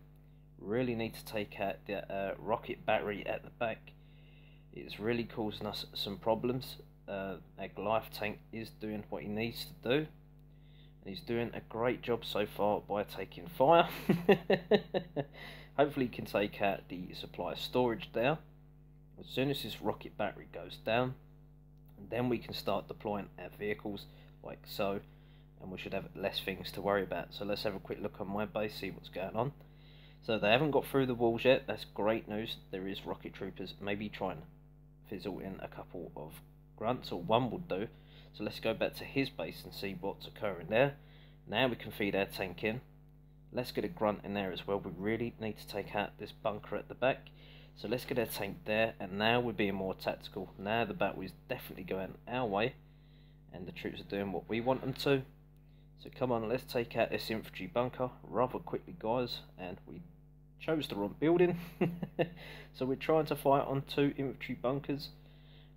A: Really need to take out the rocket battery at the back. It's really causing us some problems. Our Goliath tank is doing what he needs to do, and he's doing a great job so far by taking fire. Hopefully he can take out the supply storage there. As soon as this rocket battery goes down, and then we can start deploying our vehicles like so, and we should have less things to worry about. So let's have a quick look on my base, see what's going on. So they haven't got through the walls yet. That's great news. There is rocket troopers. Maybe try and fizzle in a couple of grunts, or one would do. So let's go back to his base and see what's occurring there. Now we can feed our tank in. Let's get a grunt in there as well. We really need to take out this bunker at the back. So let's get our tank there, and now we're being more tactical. Now the battle is definitely going our way, and the troops are doing what we want them to. So come on, let's take out this infantry bunker rather quickly, guys, and we chose the wrong building. So we're trying to fight on 2 infantry bunkers,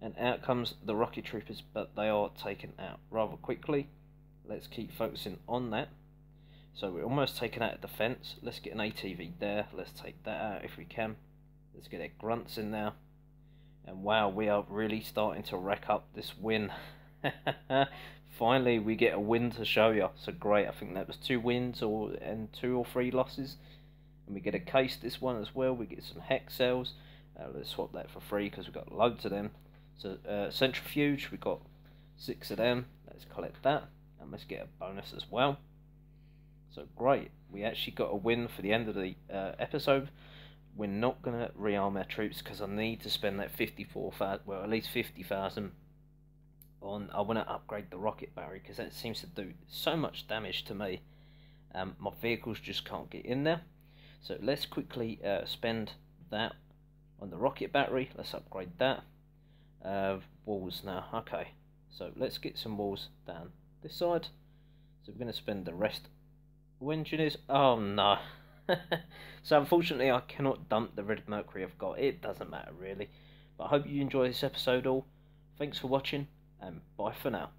A: and out comes the rocket troopers, but they are taken out rather quickly. Let's keep focusing on that. So we're almost taken out of defence. Let's get an ATV there. Let's take that out if we can. Let's get our grunts in now. And wow, we are really starting to rack up this win. Finally, we get a win to show you. So great. I think that was 2 wins and 2 or 3 losses. And we get a case this one as well. We get some hex cells. Let's swap that for free because we've got loads of them. So centrifuge, we've got 6 of them. Let's collect that. And let's get a bonus as well. So great. We actually got a win for the end of the episode. We're not going to rearm our troops because I need to spend that 54,000, well at least 50,000 on, I want to upgrade the rocket battery because that seems to do so much damage to me. My vehicles just can't get in there. So let's quickly spend that on the rocket battery. Let's upgrade that. Walls now. Okay, so let's get some walls down this side. So we're going to spend the rest. Engineers. Oh no. So unfortunately I cannot dump the red mercury I've got. It doesn't matter really. But I hope you enjoy this episode all. Thanks for watching and bye for now.